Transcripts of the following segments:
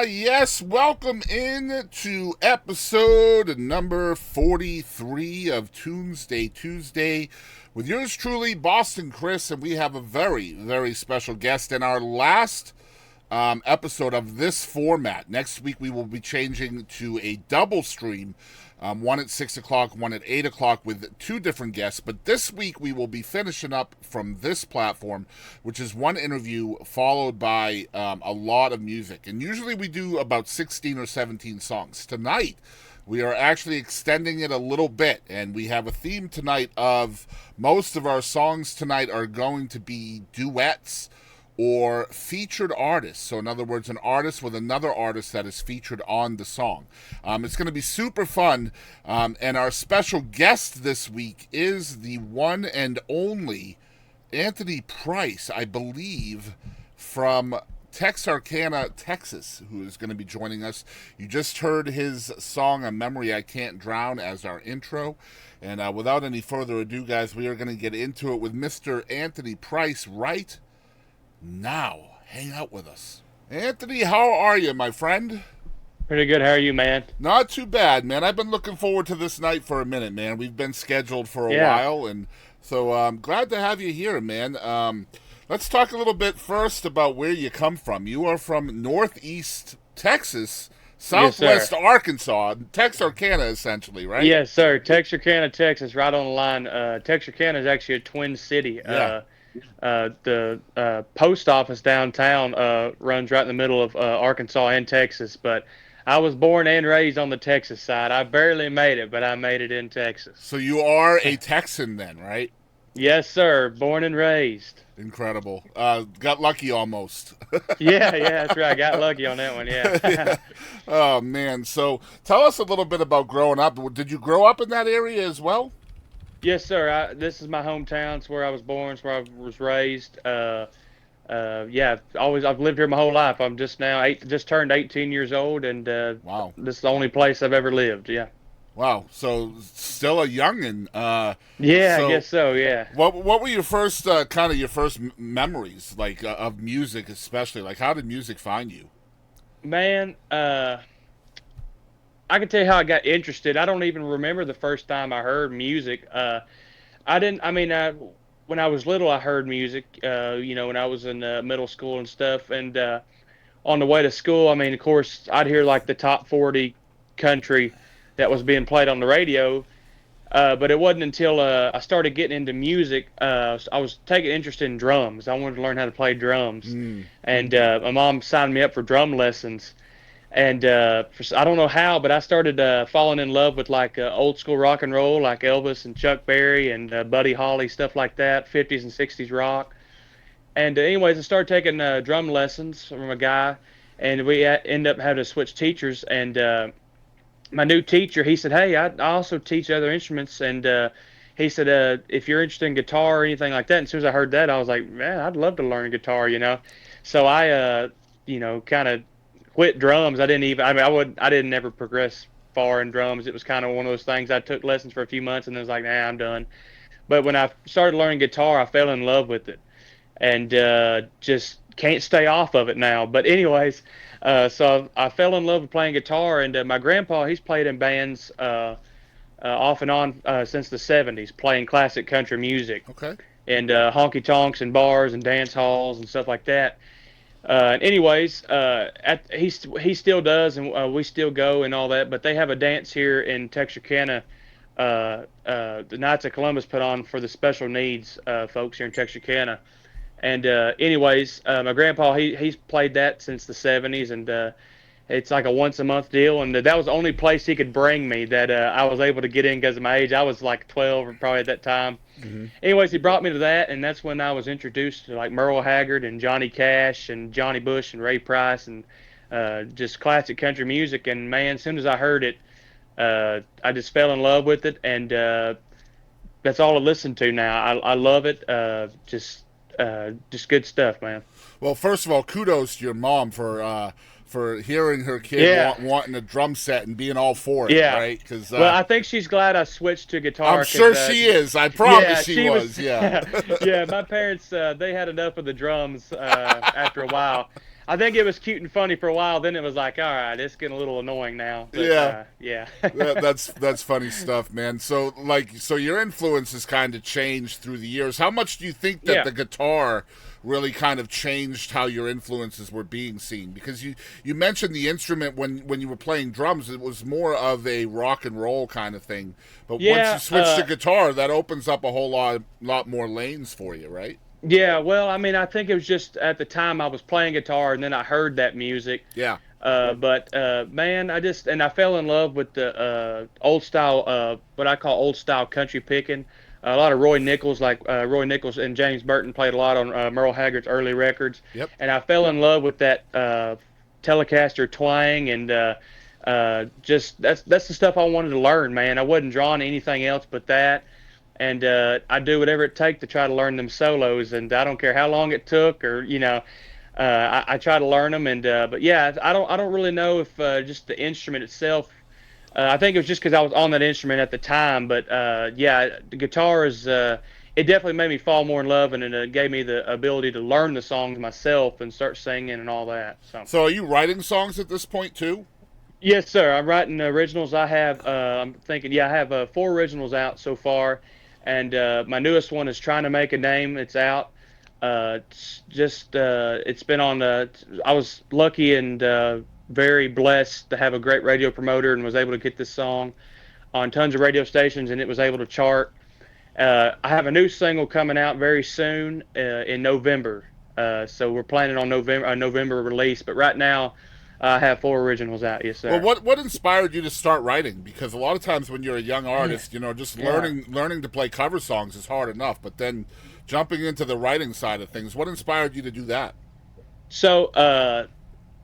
Yes, welcome in to episode number 43 of Tunesday Tuesday with yours truly, Boston Chris, and we have a very, very special guest in our last episode of this format. Next week we will be changing to a double stream, one at 6 o'clock, one at 8 o'clock with two different guests. But this week we will be finishing up from this platform, which is one interview followed by a lot of music. And usually we do about 16 or 17 songs. Tonight we are actually extending it a little bit, and we have a theme tonight of most of our songs tonight are going to be duets or featured artists. So in other words, an artist with another artist that is featured on the song. It's going to be super fun. And our special guest this week is the one and only Anthony Price, I believe, from Texarkana, Texas, who is going to be joining us. You just heard his song, A Memory I Can't Drown, as our intro. And without any further ado, guys, we are going to get into it with Mr. Anthony Price right now. Hang out with us. Anthony, how are you, my friend? Pretty good. How are you, man? Not too bad, man. I've been looking forward to this night for a minute, man. We've been scheduled for a while, and so I'm glad to have you here, man. Let's talk a little bit first about where you come from. You are from Northeast Texas, Southwest Arkansas, Texarkana, essentially, right? Yes, sir. Texarkana, Texas, right on the line. Texarkana is actually a twin city. Yeah. The post office downtown runs right in the middle of Arkansas and Texas, but I was born and raised on the Texas side. I barely made it, but I made it in Texas. So you are a Texan then, right? Yes, sir. Born and raised. Incredible. Got lucky almost. Yeah, that's right. Got lucky on that one, yeah. Yeah. Oh, man. So tell us a little bit about growing up. Did you grow up in that area as well? Yes, sir. This is my hometown. It's where I was born. It's where I was raised. I've lived here my whole life. I'm just turned 18 years old, and wow, this is the only place I've ever lived. Yeah. Wow. So still a youngin. Yeah, I guess so. Yeah. What were your first your first memories like of music, especially? Like, how did music find you? Man, I can tell you how I got interested. I don't even remember the first time I heard music. When I was little, I heard music, when I was in middle school and stuff. And on the way to school, of course, I'd hear like the top 40 country that was being played on the radio. But it wasn't until I started getting into music, I was taking interest in drums. I wanted to learn how to play drums. And my mom signed me up for drum lessons. And I don't know how, but I started falling in love with like old school rock and roll, like Elvis and Chuck Berry and Buddy Holly, stuff like that, 50s and 60s rock. And anyways, I started taking drum lessons from a guy, and we ended up having to switch teachers. And my new teacher, he said, "Hey, I also teach other instruments." And he said, "If you're interested in guitar or anything like that." And as soon as I heard that, I was like, "Man, I'd love to learn guitar." So I, kind of quit drums. I didn't never progress far in drums. It was kind of one of those things. I took lessons for a few months and then was like, nah, I'm done. But when I started learning guitar, I fell in love with it and just can't stay off of it now. But anyways, so I fell in love with playing guitar, and my grandpa, he's played in bands off and on since the 70s, playing classic country music. Okay. And honky tonks and bars and dance halls and stuff like that. He still does, and we still go and all that. But they have a dance here in Texarkana. The Knights of Columbus put on for the special needs folks here in Texarkana. And my grandpa he's played that since the 70s, and it's like a once a month deal. And that was the only place he could bring me that I was able to get in because of my age. I was like 12 or probably at that time. Mm-hmm. Anyways, he brought me to that, and that's when I was introduced to like Merle Haggard and Johnny Cash and Johnny Bush and Ray Price and just classic country music. And man, as soon as I heard it, I just fell in love with it, and that's all I listen to now. I love it. Just good stuff, man. Well, first of all, kudos to your mom for hearing her kid wanting a drum set and being all for it, right? Well, I think she's glad I switched to guitar. I'm sure she is. I promise she was. Yeah. Yeah, my parents, they had enough of the drums after a while. I think it was cute and funny for a while. Then it was like, all right, it's getting a little annoying now. But Yeah. yeah, That's funny stuff, man. So so your influence has kind of changed through the years. How much do you think that yeah. the guitar really kind of changed how your influences were being seen? Because you mentioned the instrument when you were playing drums, it was more of a rock and roll kind of thing. But once you Yeah, switch to guitar, that opens up a whole lot more lanes for you, right? yeah. Well, I mean, I think it was just at the time I was playing guitar, and then I heard that music. Yeah. But man, I fell in love with the old style, what I call old style country picking. A lot of Roy Nichols, like Roy Nichols and James Burton, played a lot on Merle Haggard's early records, Yep. and I fell in love with that Telecaster twang, and just that's the stuff I wanted to learn, man. I wasn't drawn to anything else but that, and I do whatever it takes to try to learn them solos, and I don't care how long it took, or I try to learn them, and but yeah, I don't really know if just the instrument itself. I think it was just because I was on that instrument at the time, but yeah, the guitar is. It definitely made me fall more in love, and it gave me the ability to learn the songs myself and start singing and all that. So So are you writing songs at this point too? yes, sir. I'm writing originals. I have. I'm thinking. Yeah, I have four originals out so far, and my newest one is trying to make a name. It's out. It's just. It's been on. I was lucky and very blessed to have a great radio promoter and was able to get this song on tons of radio stations, and it was able to chart. I have a new single coming out very soon in November. So we're planning on November release. But right now, I have four originals out. Yes, Well, sir. what inspired you to start writing? Because a lot of times when you're a young artist, just Yeah. learning to play cover songs is hard enough, but then jumping into the writing side of things, what inspired you to do that? So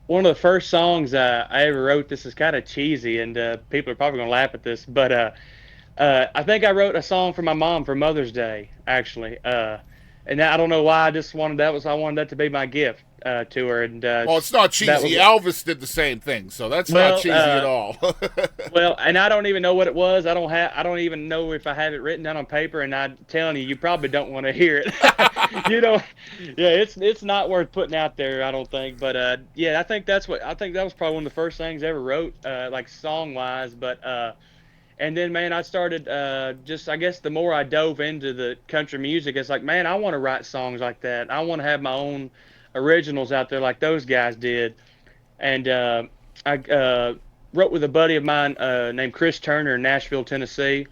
one of the first songs I ever wrote. This is kind of cheesy, and people are probably gonna laugh at this, but I think I wrote a song for my mom for Mother's Day, actually. And I don't know why. I wanted that to be my gift to her, and Well, it's not that cheesy. was Elvis did the same thing, so that's not well. cheesy at all. Well, and I don't even know what it was. I don't even know if I have it written down on paper. And I'm telling you, you probably don't want to hear it. you know, yeah, it's not worth putting out there. I don't think. But yeah, I think that was probably one of the first things I ever wrote, like song wise. But and then man, I started just I guess the more I dove into the country music, it's like man, I want to write songs like that. I want to have my own originals out there like those guys did. And I wrote with a buddy of mine named Chris Turner in Nashville, Tennessee.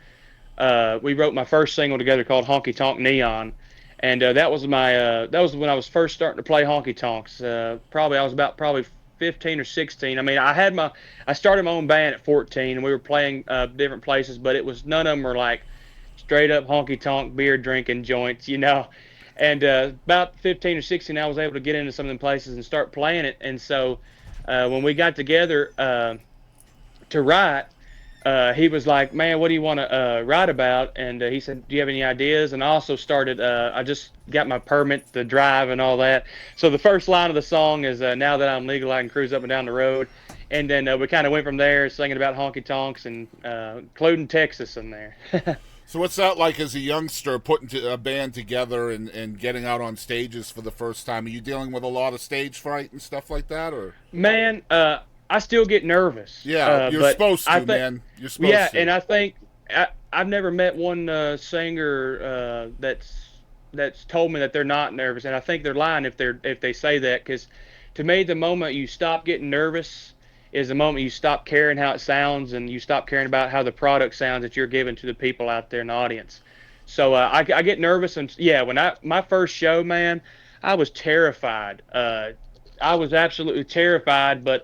We wrote my first single together called Honky Tonk Neon, and that was when I was first starting to play honky tonks. Probably I was about probably 15 or 16. I mean, I started my own band at 14, and we were playing different places, but it was none of them were like straight up honky tonk beer drinking joints. And about 15 or 16, I was able to get into some of them places and start playing it. And so when we got together to write, he was like, "Man, what do you want to write about?" And he said, "Do you have any ideas?" And I also started. I just got my permit to drive and all that. So the first line of the song is, "Now that I'm legal, I can cruise up and down the road." And then we kind of went from there, singing about honky tonks and including Texas in there. So what's that like as a youngster putting a band together and getting out on stages for the first time? Are you dealing with a lot of stage fright and stuff like that, or? Man, I still get nervous. Yeah, you're But supposed I to, think, man. You're yeah, supposed to. and I think I've never met one singer that's told me that they're not nervous, and I think they're lying if they say that, because to me, the moment you stop getting nervous is the moment you stop caring how it sounds and you stop caring about how the product sounds that you're giving to the people out there in the audience. So I get nervous, and yeah, when I my first show, man, I was terrified. I was absolutely terrified, but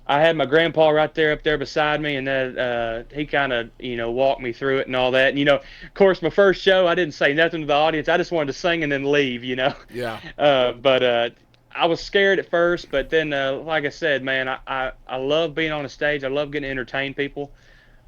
I had my grandpa right there up there beside me, and that he kind of walked me through it and all that. And of course, my first show, I didn't say nothing to the audience. I just wanted to sing and then leave. Yeah. But I was scared at first, but then, like I said, man, I love being on a stage. I love getting to entertain people.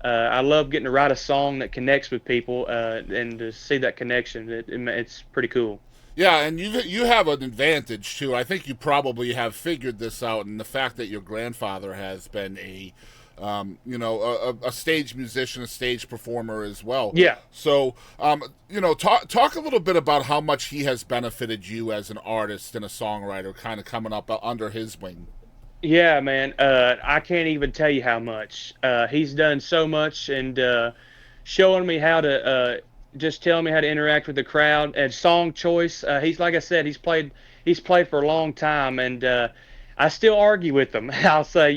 I love getting to write a song that connects with people, and to see that connection. It's pretty cool. Yeah, and you have an advantage too. I think you probably have figured this out, and the fact that your grandfather has been a stage musician, a stage performer as well. Yeah. So, talk a little bit about how much he has benefited you as an artist and a songwriter, kind of coming up under his wing. Yeah, man. I can't even tell you how much. He's done so much and showing me how to just tell me how to interact with the crowd and song choice. He's like I said, he's played for a long time, and I still argue with him. I'll say,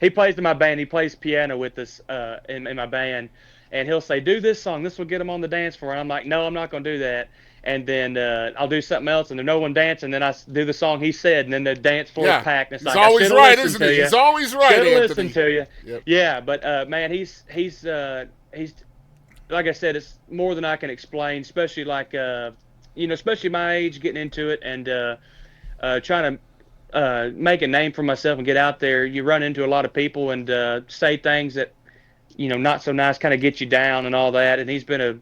he plays in my band. He plays piano with us in my band, and he'll say, "Do this song. This will get him on the dance floor." And I'm like, "No, I'm not going to do that." And then I'll do something else, and there's no one dancing. Then do the song he said, and then the dance floor is Yeah, packed. And it's he's like, I always should have right, listened isn't to he? you. He's always right, Should have Anthony. listened to you. Yep. Yeah, but man, he's like I said, it's more than I can explain. Especially like especially my age, getting into it and trying to make a name for myself and get out there. You run into a lot of people and say things that not so nice, kind of get you down and all that. And he's been a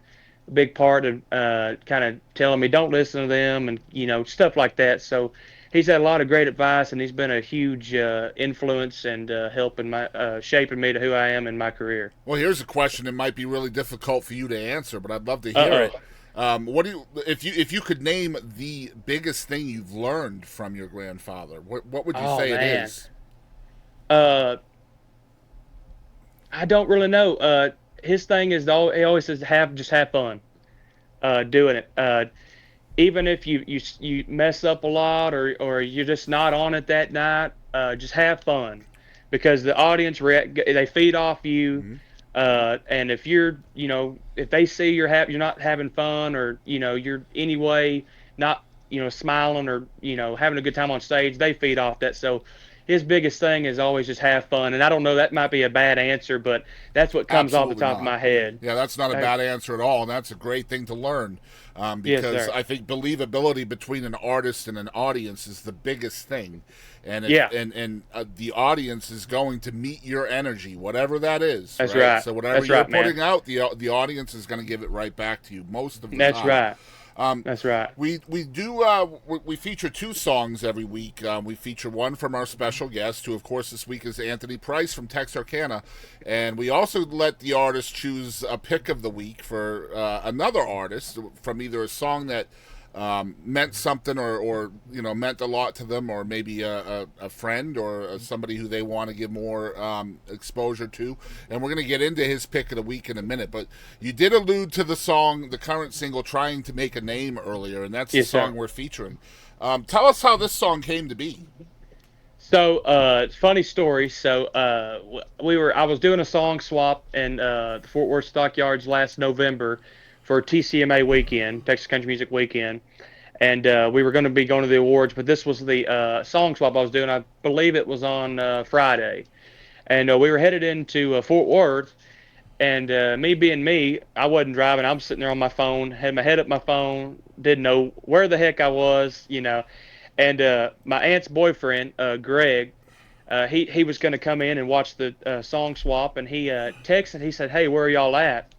big part of kind of telling me don't listen to them and stuff like that. So he's had a lot of great advice and he's been a huge influence and helping my shaping me to who I am in my career. Well, here's a question that might be really difficult for you to answer, but I'd love to hear Uh it. What do you, if you could name the biggest thing you've learned from your grandfather? What would you oh say it man, is? uh, I don't really know. His thing is he always says just have fun doing it. Even if you mess up a lot or you're just not on it that night, just have fun because the audience they feed off you. Mm-hmm. And if if they see you're not having fun or you're anyway not smiling or having a good time on stage, they feed off that. So his biggest thing is always just have fun. And I don't know, that might be a bad answer, but that's what comes off the Absolutely top of not. my head. Yeah, that's not a bad answer at all, and that's a great thing to learn Yes, because sir. I think believability between an artist and an audience is the biggest thing, and Yeah, the audience is going to meet your energy, whatever that is. that's Right. right. So whatever That's you're right, man. putting out, the audience is going to give it right back to you most of the That's time. right. That's right. We feature two songs every week. We feature one from our special guest, who of course this week is Anthony Price from Texarkana, and we also let the artist choose a pick of the week for another artist from either a song that meant something or meant a lot to them, or maybe a friend or somebody who they want to give more exposure to. And we're going to get into his pick of the week in a minute, but you did allude to the current single "Trying to Make a Name" earlier, and that's the Yes, song sir. we're featuring. Tell us how this song came to be. So, funny story. So, I was doing a song swap in the Fort Worth Stockyards last November for TCMA weekend, Texas Country Music Weekend, and we were going to be going to the awards, but this was the song swap I was doing. I believe it was on Friday, and we were headed into Fort Worth. And me being me, I wasn't driving. I was sitting there on my phone, had my head up my phone, didn't know where the heck I was. And my aunt's boyfriend, Greg, he was going to come in and watch the song swap, and he texted. He said, "Hey, where are y'all at?"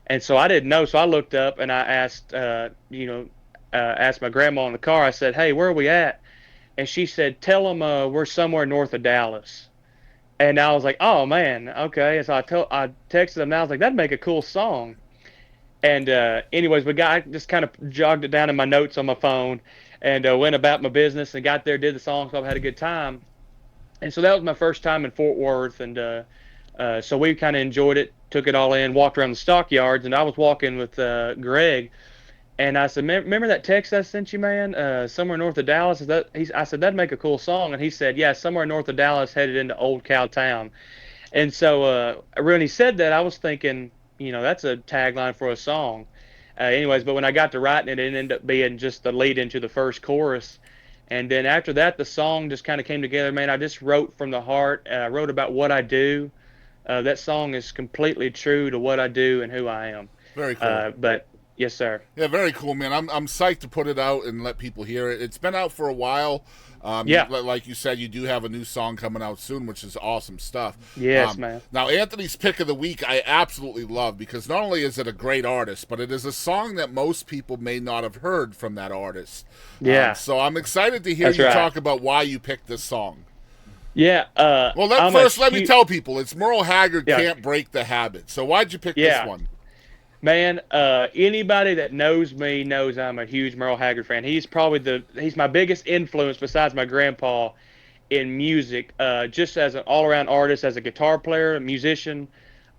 And so I didn't know, so I looked up and I asked my grandma in the car. I said, "Hey, where are we at?" And she said, "Tell them we're somewhere north of Dallas." And I was like, "Oh man, okay." And so I texted them. And I was like, "That'd make a cool song." And anyways, I just kind of jogged it down in my notes on my phone, and went about my business and got there, did the song, so I had a good time. And so that was my first time in Fort Worth, and so we kind of enjoyed it, took it all in, walked around the stockyards, and I was walking with Greg, and I said, "Remember that text I sent you, man? Somewhere north of Dallas." I said that'd make a cool song, and he said, "Yeah, somewhere north of Dallas, headed into Old Cow Town." And so when he said that, I was thinking, that's a tagline for a song. Anyways, but when I got to writing it, it ended up being just the lead into the first chorus. And then after that, the song just kind of came together. Man, I just wrote from the heart. I wrote about what I do. That song is completely true to what I do and who I am. Very cool. But yes, sir. Yeah, very cool, man. I'm psyched to put it out and let people hear it. It's been out for a while. Yeah. Like you said, you do have a new song coming out soon, which is awesome stuff. Yes, man. Now, Anthony's pick of the week, I absolutely love because not only is it a great artist, but it is a song that most people may not have heard from that artist. Yeah. So I'm excited to hear That's you right. talk about why you picked this song. Yeah, Well, I'm a first let me huge, tell people it's Merle Haggard yeah, can't break the habit. So why'd you pick this yeah, one? man. Anybody that knows me knows I'm a huge Merle Haggard fan. He's my biggest influence besides my grandpa in music. Just as an all-around artist, as a guitar player, a musician,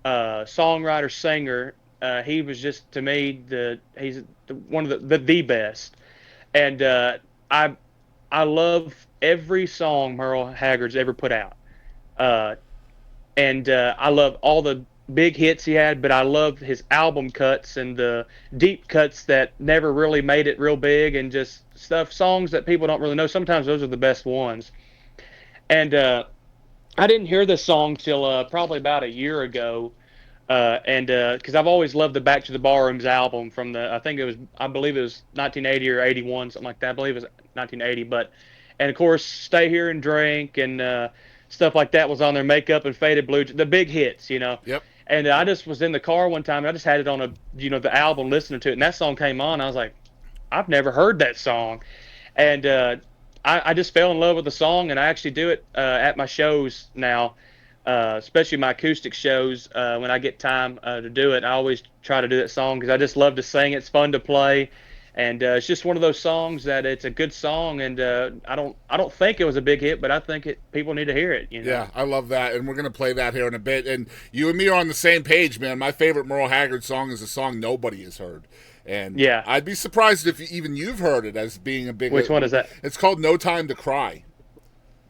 songwriter, singer. He was just to me he's one of the best. And I I love every song Merle Haggard's ever put out. Uh, and I love all the big hits he had, but I love his album cuts and the deep cuts that never really made it real big, and just songs that people don't really know. Sometimes those are the best ones. And I didn't hear this song till probably about a year ago, and because I've always loved the Back to the Ballrooms album from I believe it was 1980 or 81, something like that. I believe it was 1980, and of course, Stay Here and Drink and stuff like that was on there. Makeup and Faded Blue, the big hits, you know. Yep. And I just was in the car one time, and I just had it on the album, listening to it, and that song came on. I was like, I've never heard that song, and I just fell in love with the song, and I actually do it at my shows now, especially my acoustic shows. When I get time to do it, I always try to do that song because I just love to sing. It's fun to play, and it's just one of those songs that it's a good song, and I don't think it was a big hit, but I think people need to hear it. You know. Yeah, I love that, and we're gonna play that here in a bit. And you and me are on the same page, man. My favorite Merle Haggard song is a song nobody has heard, and Yeah. I'd be surprised if even you've heard it as being a big. Which one is that? It's called "No Time to Cry."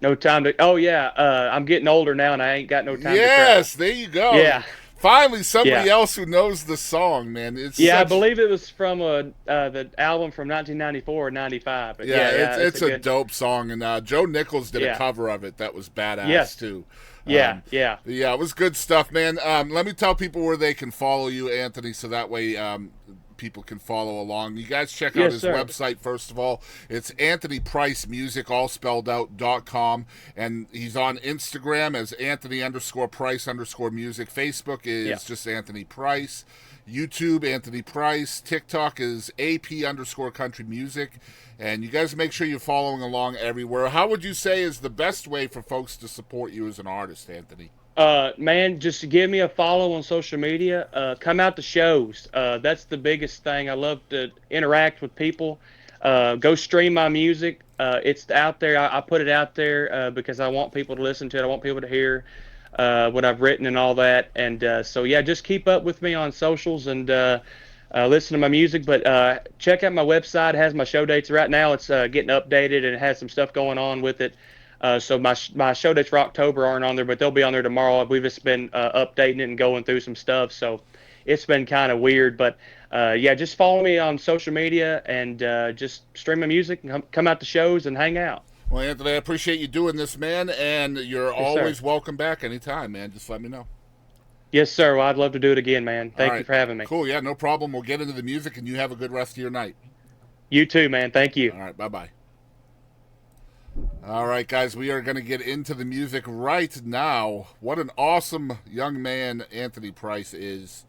No time to. Oh yeah. I'm getting older now, and I ain't got no time to cry. Yes, there you go. Yeah. Finally, somebody Yeah. else who knows the song, man. It's Yeah, I such, believe it was from the album from 1994 or 95. But yeah, yeah, it's it's a a good. dope song, and Joe Nichols did a Yeah. cover of it that was badass Yes. too. Yeah. Yeah. Yeah, it was good stuff, man. Let me tell people where they can follow you, Anthony, so that way people can follow along. You guys check out Yes, his sir. website first of all. It's Anthony Price Music, all spelled out.com, and he's on Instagram as Anthony underscore Price underscore music. Facebook is Yeah. just Anthony Price. YouTube, Anthony Price. TikTok is AP underscore country music. And you guys make sure you're following along everywhere. How would you say is the best way for folks to support you as an artist, Anthony? Man, just give me a follow on social media. Come out to shows. That's the biggest thing. I love to interact with people. Go stream my music. It's out there. I put it out there because I want people to listen to it. I want people to hear what I've written and all that. And so, yeah, just keep up with me on socials and listen to my music. But check out my website. It has my show dates. Right now, it's getting updated and it has some stuff going on with it. So my show dates for October aren't on there, but they'll be on there tomorrow. We've just been updating it and going through some stuff, so it's been kind of weird. But yeah, just follow me on social media and just stream my music and come out to shows and hang out. Well, Anthony, I appreciate you doing this, man, and you're Yes, sir. always welcome back anytime, man. Just let me know. Yes, sir. Well, I'd love to do it again, man. All Thank you right. for having me. Cool. Yeah, no problem. We'll get into the music, and you have a good rest of your night. You too, man. Thank you. All right. Bye-bye. All right, guys, we are going to get into the music right now. What an awesome young man Anthony Price is.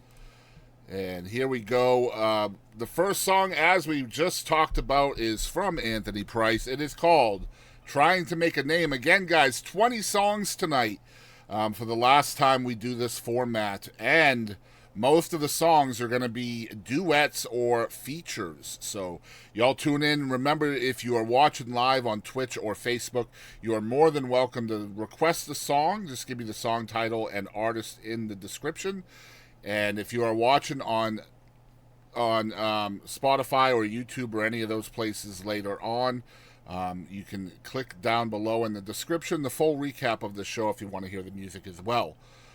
And here we go. The first song, as we just talked about, is from Anthony Price. It is called Trying to Make a Name. Again, guys, 20 songs tonight for the last time we do this format. And most of the songs are going to be duets or features. So y'all tune in. Remember, if you are watching live on Twitch or Facebook, you are more than welcome to request a song. Just give me the song title and artist in the description. And if you are watching on Spotify or YouTube or any of those places later on, you can click down below in the description the full recap of the show if you want to hear the music as well.